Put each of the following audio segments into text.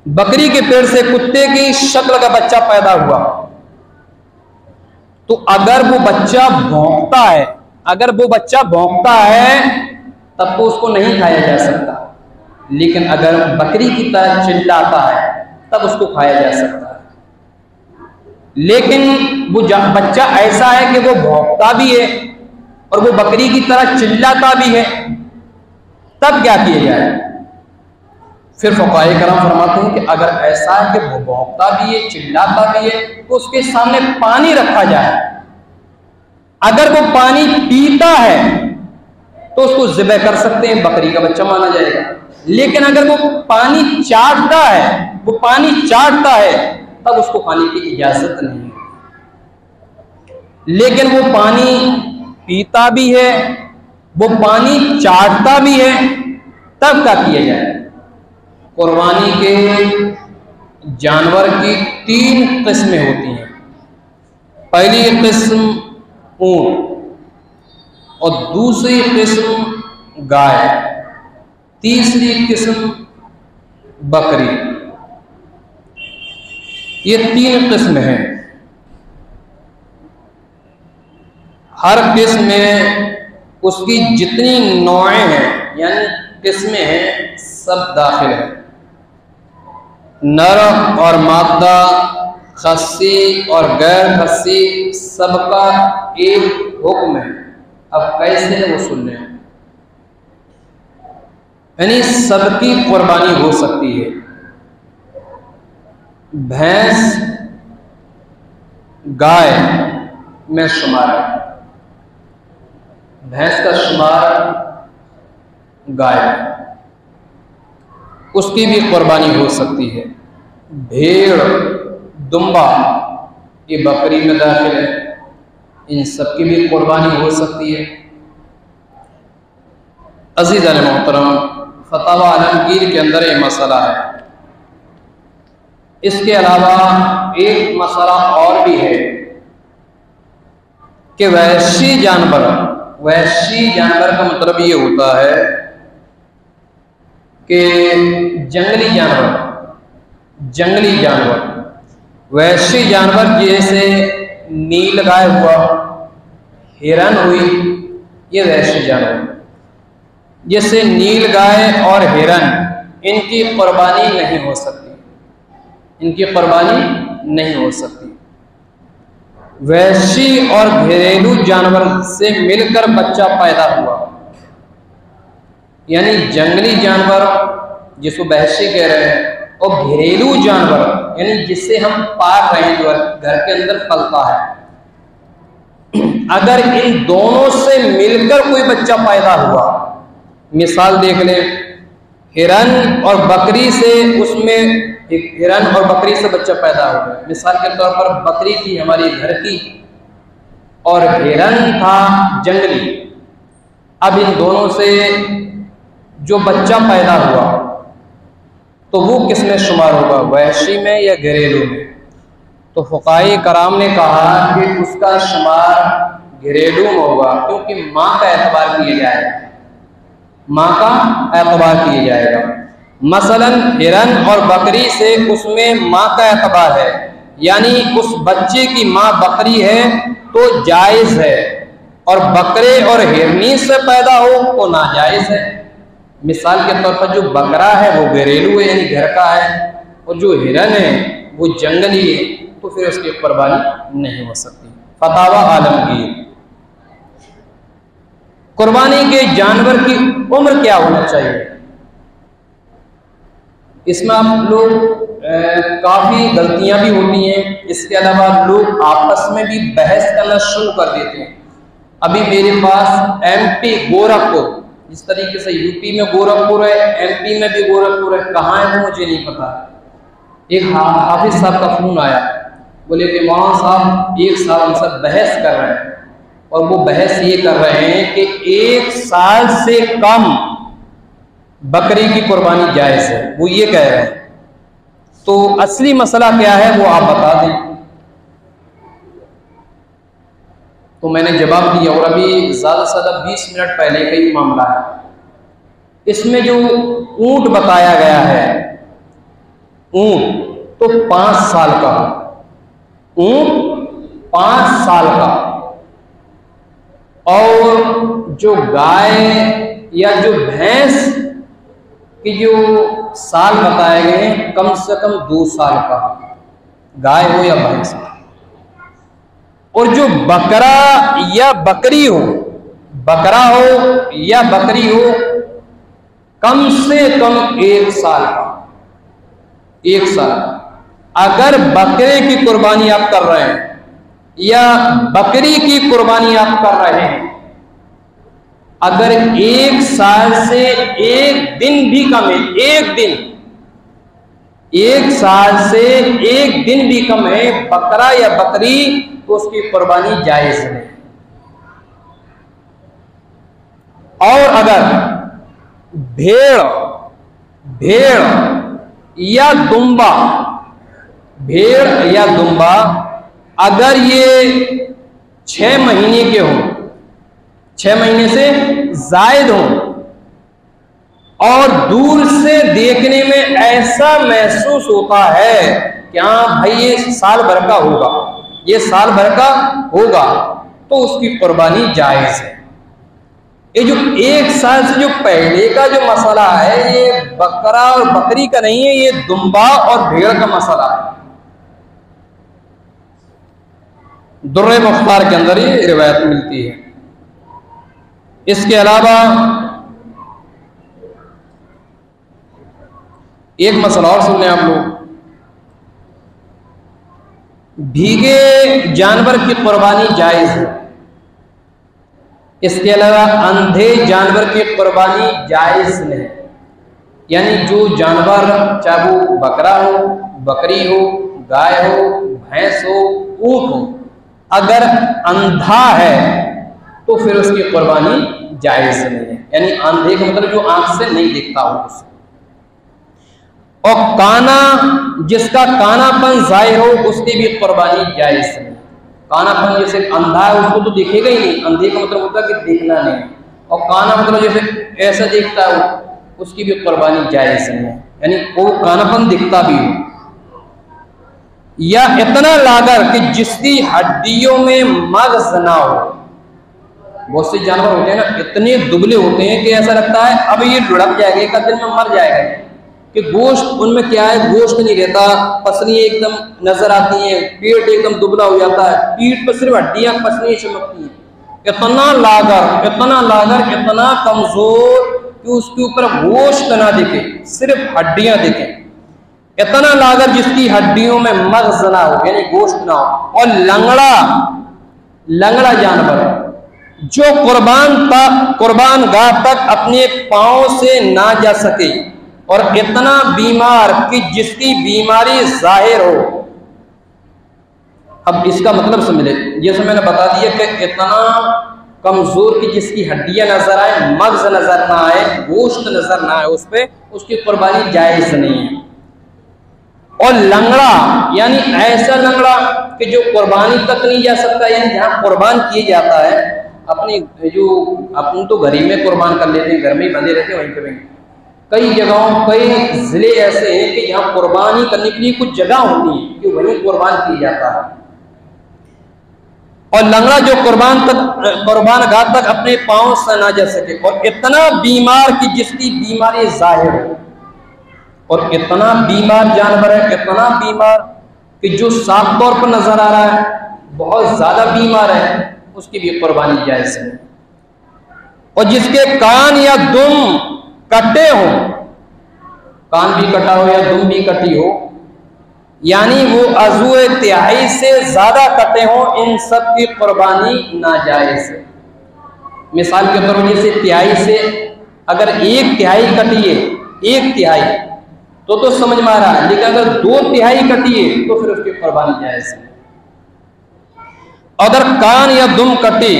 बकरी के पेड़ से कुत्ते की शक्ल का बच्चा पैदा हुआ, तो अगर वो बच्चा भौंकता है तब तो उसको नहीं खाया जा सकता, लेकिन अगर बकरी की तरह चिल्लाता है तब उसको खाया जा सकता है। लेकिन वो बच्चा ऐसा है कि वो भौंकता भी है और वो बकरी की तरह चिल्लाता भी है, तब क्या किया जाए? फिर फुक़हाए कराम फरमाते हैं कि अगर ऐसा है कि वो भौंकता भी है, चिल्लाता भी है, तो उसके सामने पानी रखा जाए। अगर वो पानी पीता है तो उसको ज़िबह कर सकते हैं, बकरी का बच्चा माना जाएगा। लेकिन अगर वो पानी चाटता है तब उसको खाने की इजाजत नहीं है। लेकिन वो पानी पीता भी है, वो पानी चाटता भी है, तब क्या किया जाए? कुर्बानी के जानवर की 3 किस्में होती हैं। पहली किस्म ऊंट और दूसरी किस्म गाय, तीसरी किस्म बकरी। ये 3 किस्म हैं। हर किस्म में उसकी जितनी नौएं हैं यानी किस्में हैं सब दाखिल है। नर और मादा, खस्सी और गैर खस्सी, सबका एक हुक्म है। अब कैसे वो सुन रहे हैं, यानी सबकी कुर्बानी हो सकती है। भैंस गाय में शुमार है, भैंस का शुमार गाय, उसकी भी कुर्बानी हो सकती है। भेड़, दुम्बा, ये बकरी में दाखिल है, इन सब की भी कुर्बानी हो सकती है। अज़ीज़ान मोहतरम, फतावा आलमगीर के अंदर ये मसला है। इसके अलावा एक मसला और भी है कि वहशी जानवर का मतलब ये होता है कि जंगली जानवर, वहशी जानवर जैसे नीलगाय हुआ, हिरन हुई, ये वहशी जानवर। जैसे नीलगाय और हिरन, इनकी कुर्बानी नहीं हो सकती, वहशी और घरेलू जानवर से मिलकर बच्चा पैदा हुआ, यानी जंगली जानवर जिसको वहशी कह रहे हैं और घरेलू जानवर यानी जिससे हम पाल रहे हैं, जो घर के अंदर पलता है, अगर इन दोनों से मिलकर कोई बच्चा पैदा हुआ, मिसाल देख ले, हिरन और बकरी से बच्चा पैदा हो गया। मिसाल के तौर पर बकरी थी हमारी घर की और हिरन था जंगली। अब इन दोनों से जो बच्चा पैदा हुआ तो वो किस में शुमार होगा, वहशी में या घरेलू में? तो फुक़हाए कराम ने कहा कि उसका शुमार घरेलू में होगा, क्योंकि माँ का एतबार किया जाएगा। मसलन हिरन और बकरी से उसमें माँ का एतबार है, यानी उस बच्चे की माँ बकरी है तो जायज़ है, और बकरे और हिरनी से पैदा हो तो नाजायज़ है। मिसाल के तौर पर जो बकरा है वो घरेलू है यानी घर का है, और जो हिरन है वो जंगली है, तो फिर उसकी कुर्बानी नहीं हो सकती। फतावा आलमगीर। कुर्बानी के जानवर की उम्र क्या होना चाहिए? इसमें आप लोग काफ़ी गलतियां भी होती हैं। इसके अलावा लोग आपस में भी बहस करना शुरू कर देते हैं। अभी मेरे पास MP गोरखपुर, जिस तरीके से यूपी में गोरखपुर है, MP में भी गोरखपुर है, कहाँ है वो मुझे नहीं पता। एक हाफिज साहब का फोन आया, बोले कि वहाँ साहब 1 साल हमसे बहस कर रहे हैं, और वो बहस ये कर रहे हैं कि 1 साल से कम बकरी की कुर्बानी जायज़ है, वो ये कह रहे हैं। तो असली मसला क्या है वो आप बता दें। तो मैंने जवाब दिया, और अभी ज़्यादा से ज़्यादा 20 मिनट पहले का ही मामला है। इसमें जो ऊंट बताया गया है, ऊंट तो 5 साल का, ऊंट 5 साल का। और जो गाय या जो भैंस की जो साल बताए गए हैं कम से कम 2 साल का, गाय हो या भैंस। और जो बकरा या बकरी हो, बकरा हो या बकरी हो, कम से कम 1 साल का, 1 साल। अगर बकरे की कुर्बानी आप कर रहे हैं या बकरी की कुर्बानी आप कर रहे हैं, अगर 1 साल से 1 दिन भी कम है, 1 दिन, 1 साल से 1 दिन भी कम है बकरा या बकरी, तो उसकी कुर्बानी जायज है। और अगर भेड़, भेड़ या दुम्बा, भेड़ या दुम्बा अगर ये 6 महीने के हों, 6 महीने से जायद हों, और दूर से देखने में ऐसा महसूस होता है कि हाँ भाई ये साल भर का होगा, ये साल भर का होगा, तो उसकी कुर्बानी जायज है। ये जो 1 साल से जो पहले का जो मसला है, ये बकरा और बकरी का नहीं है, ये दुम्बा और भेड़ का मसला है। दुर्रे मुख्तार के अंदर ये रिवायत मिलती है। इसके अलावा एक मसला और सुन लें आप लोग, भीगे जानवर की कुर्बानी जायज है। इसके अलावा अंधे जानवर की कुर्बानी जायज नहीं, यानी जो जानवर चाहे वो बकरा हो, बकरी हो, गाय हो, भैंस हो, ऊंट हो, अगर अंधा है तो फिर उसकी कुर्बानी जायज नहीं है। यानी अंधे का मतलब जो आंख से नहीं दिखता हो उसे। और काना, जिसका कानापन जाहिर हो, उसकी भी कुर्बानी जायज नहीं। कानापन जैसे अंधा है उसको तो दिखेगा ही नहीं, अंधे का मतलब होता है कि देखना नहीं, और काना मतलब जैसे ऐसा देखता है उसकी भी कुर्बानी जायज नहीं है, यानी वो कानापन दिखता भी हो। या इतना लागर कि जिसकी हड्डियों में मगज ना हो। बहुत से जानवर होते हैं ना, इतने दुबले होते हैं कि ऐसा लगता है अब ये लुढ़क जाएगा, एक दिन में मर जाएगा, कि गोश्त उनमें क्या है, गोश्त नहीं रहता, पसलियां एकदम नजर आती हैं, पेट एकदम दुबला हो जाता है, पीठ पर सिर्फ हड्डियां पसलियां चमकती हैं। इतना लागर, इतना लागर, इतना कमजोर कि उसके ऊपर गोश्त ना दिखे, सिर्फ हड्डियां दिखे। इतना लागर जिसकी हड्डियों में मगज ना हो, यानी गोश्त ना हो। और लंगड़ा, लंगड़ा जानवर जो कुर्बान गाह तक अपने पांव से ना जा सके, और इतना बीमार कि जिसकी बीमारी जाहिर हो। अब इसका मतलब समझे, जैसे मैंने बता दिया कि इतना कमजोर कि जिसकी हड्डियां नजर आए, मगज नजर ना आए, गोश्त नजर ना आए उस पे, उसकी कुर्बानी जायज नहीं है। और लंगड़ा यानी ऐसा लंगड़ा कि जो कुर्बानी तक नहीं जा सकता, यानी जहां कुर्बान किया जाता है, अपनी जो अपन तो घर ही में कुर्बान कर लेते हैं, घर में ही बंधे रहते हैं, वहीं पे कई जगहों, कई जिले ऐसे हैं कि जहां कुर्बानी करने के लिए कुछ जगह होती है कि वहीं कुर्बान किया जाता है। और लंगड़ा जो कुर्बान गाह तक अपने पांव से ना जा सके, और इतना बीमार कि जिसकी बीमारी जाहिर हो। और इतना बीमार जानवर है, इतना बीमार कि जो साफ तौर पर नजर आ रहा है, बहुत ज्यादा बीमार है, उसकी भी कुर्बानी जायज है। और जिसके कान या दुम कटे हो, कान भी कटा हो या दुम भी कटी हो, यानी वो अज़ू तिहाई से ज्यादा कटे हो, इन सब की कुर्बानी नाजायज है। मिसाल के तौर पर जैसे तिहाई से अगर 1 तिहाई कटी है, 1 तिहाई तो समझ में आ रहा है, लेकिन अगर 2 तिहाई कटी है तो फिर उसकी कुर्बानी जायज है। अगर कान या दुम कटी,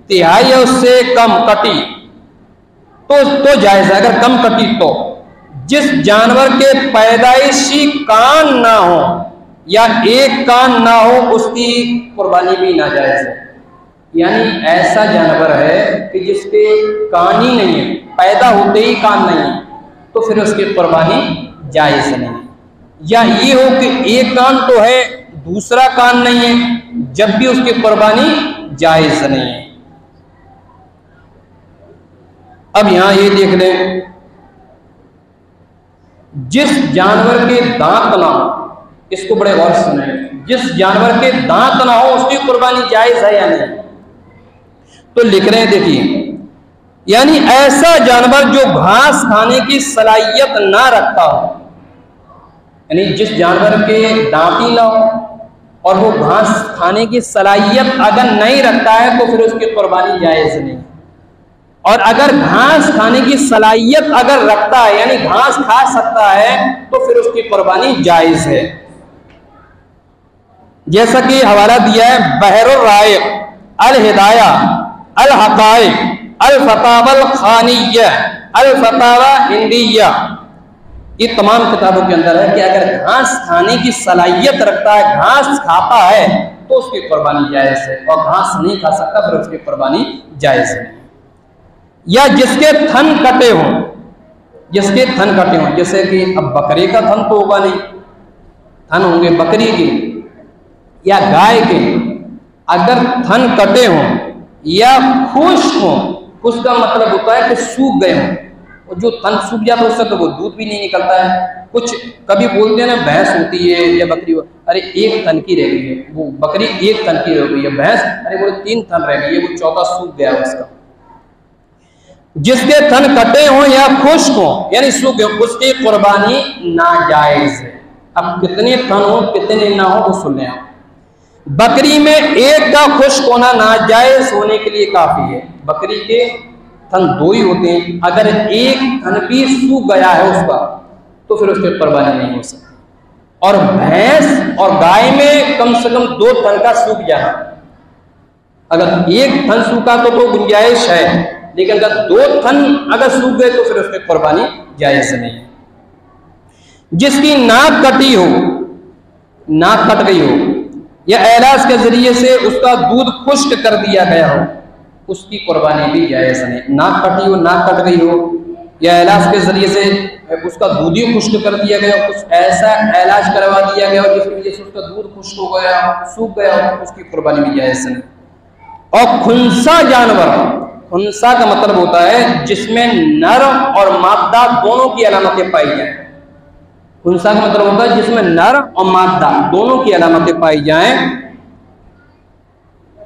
तिहाई या उससे कम कटी तो जायज है। अगर कम कटी तो जिस जानवर के पैदाइशी कान ना हो या 1 कान ना हो, उसकी कुर्बानी भी नाजायज है। यानी ऐसा जानवर है कि जिसके कान ही नहीं है, पैदा होते ही कान नहीं है, तो फिर उसकी कुर्बानी जायज नहीं है। या ये हो कि एक कान तो है दूसरा कान नहीं है, जब भी उसकी कुर्बानी जायज नहीं है। अब यहां ये देख लें, जिस जानवर के दांत ना हो, इसको बड़े गौर से सुने, जिस जानवर के दांत ना हो उसकी कुर्बानी जायज है या नहीं? तो लिख रहे हैं, देखिए, यानी ऐसा जानवर जो घास खाने की सलाहियत ना रखता हो, यानी जिस जानवर के दांत ही ना हो और वो घास खाने की सलाहियत अगर नहीं रखता है तो फिर उसकी कुर्बानी जायज नहीं। और अगर घास खाने की सलाहियत अगर रखता है, यानी घास खा सकता है, तो फिर उसकी कुर्बानी जायज है। जैसा कि हवाला दिया है बहरुर राइक, अल हिदाया, अल हकाइक, अल फतावल खानिया, अल फतावा हिंदिया, ये तमाम किताबों के अंदर है कि अगर घास खाने की सलाहियत रखता है, घास खाता है, तो उसकी कुर्बानी जायज है, और घास नहीं खा सकता फिर उसकी कुर्बानी जायज है। या जिसके थन कटे हों, जिसके थन कटे हों, जैसे कि अब बकरे का थन तो होगा नहीं, थन होंगे बकरी के या गाय के, अगर थन कटे हों या खुश्क हों, उसका मतलब होता है कि सूख गए हों, और जो थन सूख जाता है उससे तो वो दूध भी नहीं निकलता है। कुछ कभी बोलते हैं ना, भैंस होती है या बकरी, अरे एक थन की रह गई है, वो बकरी एक थन की रह गई है, भैंस अरे वो 3 थन रह गई है, वो चौथा सूख गया उसका। जिसके थन कटे हों या खुश्क हों, यानी सूख गए, उसकी कुर्बानी नाजायज है। अब कितने थन हो कितने ना हो वो सुन लें आप। बकरी में एक का खुश्क होना नाजायज होने के लिए काफी है। बकरी के थन 2 ही होते हैं, अगर एक थन भी सूख गया है उसका तो फिर उसकी कुर्बानी नहीं हो सकती। और भैंस और गाय में कम से कम 2 थन का सूख जाना, अगर एक थन सूखा तो गुंजाइश है, लेकिन अगर 2 थन अगर सूख गए तो फिर उसकी कुर्बानी जायज नहीं है। जिसकी नाक कटी हो, नाक कट गई हो, या इलाज के जरिए से उसका दूध खुश्क कर दिया गया हो, उसकी कुर्बानी भी जायज नहीं। नाक कटी हो, नाक कट गई हो, या इलाज के जरिए से उसका दूध ही खुश्क कर दिया गया हो, कुछ ऐसा इलाज करवा दिया गया हो जिसकी वजह से उसका दूध खुश्क हो गया हो, सूख गया हो, उसकी कुर्बानी भी जायज नहीं। और खुंसा जानवर, खुंसा का मतलब होता है जिसमें नर और मादा दोनों की अलामतें पाई जाएं। खुंसा का मतलब होता है जिसमें नर और मादा दोनों की अलामतें पाई जाएं,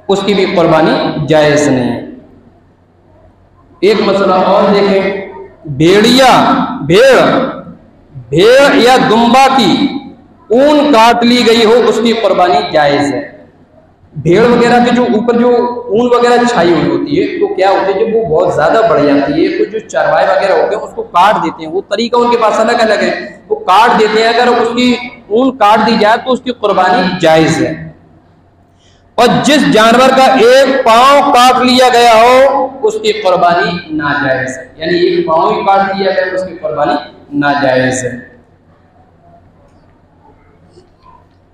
उसकी भी कुर्बानी जायज नहीं है। एक मसला और देखें, भेड़िया, भेड़ या दुम्बा की ऊन काट ली गई हो, उसकी कुर्बानी जायज है। भेड़ वगैरह के जो ऊपर जो ऊन वगैरह छाई हुई होती है, तो क्या होती है जब वो बहुत ज्यादा बढ़ जाती है, तो जो चरवाहे वगैरह होते हैं उसको काट देते हैं, वो तरीका उनके पास अलग अलग है, वो काट देते हैं। अगर उसकी ऊन काट दी जाए तो उसकी कुर्बानी जायज है। और जिस जानवर का एक पांव काट लिया गया हो, उसकी कुर्बानी नाजायज है, यानी एक पांव ही काट लिया गया तो उसकी कुर्बानी नाजायज है।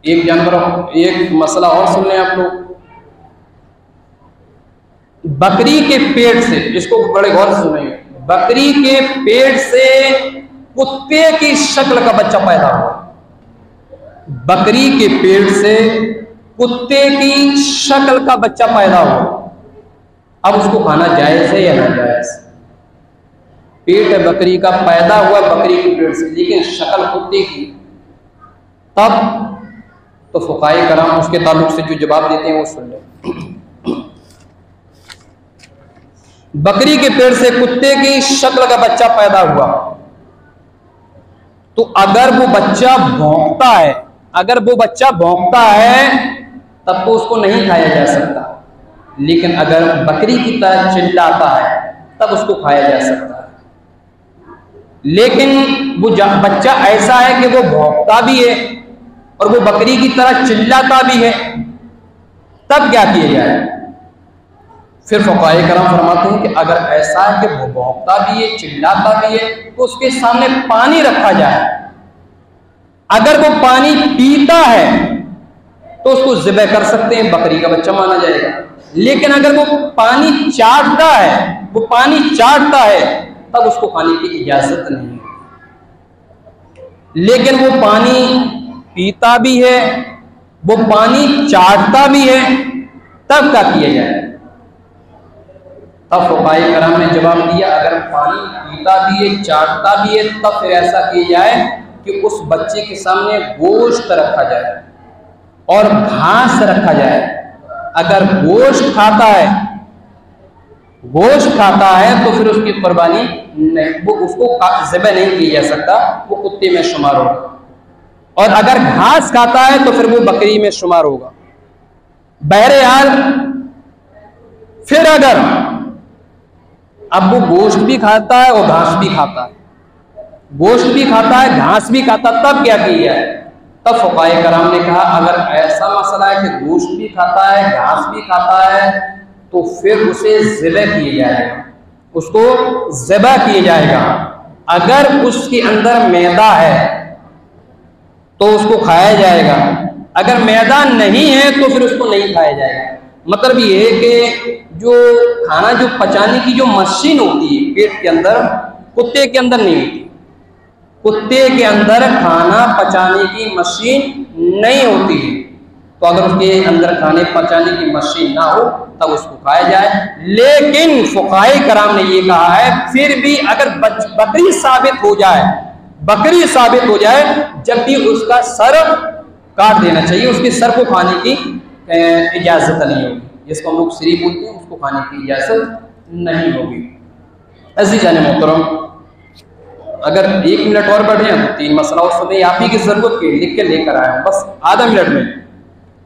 एक जानवर, एक मसला और सुन लें आप लोग, बकरी के पेट से, इसको बड़े गौर से सुनेंगे, बकरी के पेट से कुत्ते की शक्ल का बच्चा पैदा हुआ, बकरी के पेट से कुत्ते की शक्ल का बच्चा पैदा हुआ, अब उसको खाना जायज है या नाजायज? पेट है बकरी का, पैदा हुआ बकरी के पेट से, लेकिन शक्ल कुत्ते की, तब तो फुकाए कराम उसके ताल्लुक से जो जवाब देते हैं वो सुन ले। बकरी के पेट से कुत्ते की शक्ल का बच्चा पैदा हुआ, तो अगर वो बच्चा भौंकता है, अगर वो बच्चा भौंकता है तब तो उसको नहीं खाया जा सकता, लेकिन अगर बकरी की तरह चिल्लाता है तब उसको खाया जा सकता है। लेकिन वो बच्चा ऐसा है कि वो भौंकता भी है और वो बकरी की तरह चिल्लाता भी है, तब क्या किया जाए? फिर फुक़ाहे कराम फरमाते हैं कि अगर ऐसा है कि वो भौंकता भी है, चिल्लाता भी है, तो उसके सामने पानी रखा जाए। अगर वो पानी पीता है तो उसको ज़िबह कर सकते हैं, बकरी का बच्चा माना जाएगा। लेकिन अगर वो पानी चाटता है, वो पानी चाटता है, तब उसको खाने की इजाजत नहीं है। लेकिन वो पानी पीता भी है, वो पानी चाटता भी है, तब क्या किया जाए? तब फुक़हाए कराम ने जवाब दिया, अगर पानी पीता भी है, चाटता भी है, तब फिर ऐसा किया जाए कि उस बच्चे के सामने गोश्त रखा जाए और घास रखा जाए। अगर गोश्त खाता है तो फिर उसकी कुर्बानी नहीं, वो उसको ज़िबह नहीं किया जा सकता, वो कुत्ते में शुमार होगा। और अगर घास खाता है तो फिर वो बकरी में शुमार होगा। बहरहाल फिर अगर अब वो गोश्त भी खाता है और घास भी खाता है, गोश्त भी खाता है, घास भी खाता, तब क्या किया है? तब फुक़हाए कराम ने कहा, अगर ऐसा मसला है कि गोश्त भी खाता है, घास भी खाता है, तो फिर उसे ज़िबह किया जाएगा, उसको ज़िबह किया जाएगा। अगर उसके अंदर मैदा है तो उसको खाया जाएगा, अगर मैदा नहीं है तो फिर उसको नहीं खाया जाएगा। मतलब ये है कि जो खाना जो पचाने की जो मशीन होती है पेट के अंदर, कुत्ते के अंदर नहीं होती। कुत्ते के अंदर खाना पचाने की मशीन नहीं होती है, तो अगर उसके अंदर खाने पचाने की मशीन ना हो तब उसको खाया जाए। लेकिन फुक़हाए कराम ने ये कहा है, फिर भी अगर बकरी साबित हो जाए, जब भी उसका सर काट देना चाहिए, उसके सर को खाने की इजाजत नहीं होगी, जिसको हम लोग सिरी बोलते हैं, उसको खाने की इजाजत नहीं होगी। अज़ीज़ान मोहतरम, अगर 1 मिनट और बैठे हैं तो 3 मसला उस समय आप ही की जरूरत के लिख के लेकर आए हैं, बस आधा मिनट में।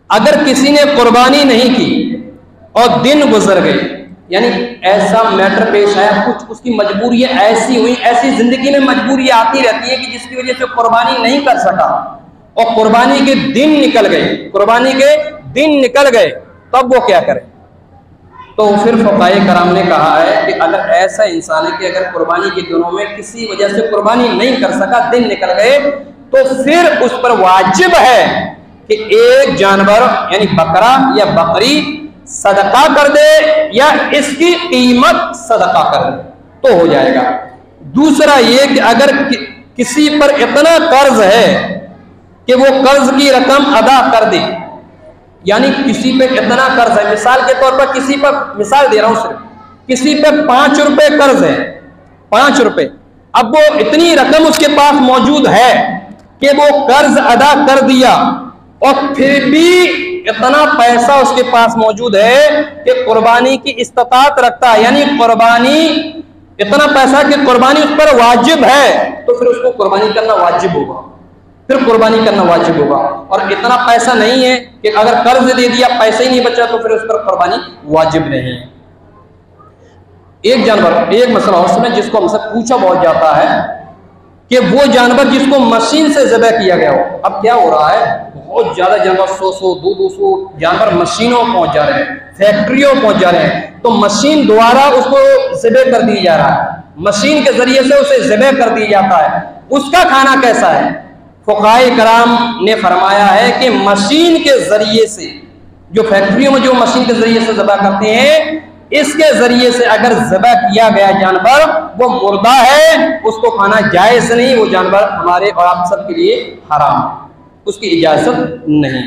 अगर किसी ने कुर्बानी नहीं की और दिन गुजर गए, यानी ऐसा मैटर पेश आया, कुछ उसकी मजबूरियां ऐसी हुई, ऐसी जिंदगी में मजबूरियां आती रहती है कि जिसकी वजह से कुर्बानी नहीं कर सका और कुर्बानी के दिन निकल गए, तब वो क्या करे? तो फिर फुक़हाए कराम ने कहा है कि अगर ऐसा इंसान है कि अगर कुर्बानी के दिनों में किसी वजह से कुर्बानी नहीं कर सका, दिन निकल गए, तो फिर उस पर वाजिब है कि एक जानवर यानी बकरा या बकरी सदका कर दे या इसकी कीमत सदका कर दे तो हो जाएगा। दूसरा ये कि अगर किसी पर इतना कर्ज है कि वो कर्ज की रकम अदा कर दे, यानी किसी पे इतना कर्ज है, मिसाल के तौर पर किसी पर, मिसाल दे रहा हूं सिर्फ, किसी पे 5 रुपए कर्ज है, 5 रुपए, अब वो इतनी रकम उसके पास मौजूद है कि वो कर्ज अदा कर दिया और फिर भी इतना पैसा उसके पास मौजूद है कि कुर्बानी की इस्तात रखता है, यानी कुर्बानी इतना पैसा कि कुर्बानी उस पर वाजिब है, तो फिर उसको कुर्बानी करना वाजिब होगा, फिर कुर्बानी करना वाजिब होगा। और इतना पैसा नहीं है कि अगर कर्ज दे दिया पैसा ही नहीं बचा तो फिर उस पर कुर्बानी वाजिब नहीं है। एक जानवर, एक मसला उसमें जिसको हमसे पूछा बहुत जाता है कि वो जानवर जिसको मशीन से ज़िबह किया गया हो। अब क्या हो रहा है, बहुत ज्यादा जानवर 100-100, 200 जानवर मशीनों पहुंच जा रहे हैं, फैक्ट्रियों पहुंच जा रहे हैं, तो मशीन द्वारा उसको ज़िबह कर दिया जा रहा है, मशीन के जरिए से उसे ज़िबह कर दिया जाता है। उसका खाना कैसा है? फुक़हाए कराम ने फरमाया है कि मशीन के जरिए से, जो फैक्ट्रियों में जो मशीन के जरिए से ज़िबह करते हैं, इसके जरिए से अगर ज़िबह किया गया जानवर वो मुर्दा है, उसको खाना जायज़ नहीं, वो जानवर हमारे और आप सबके लिए हराम है, उसकी इजाजत नहीं।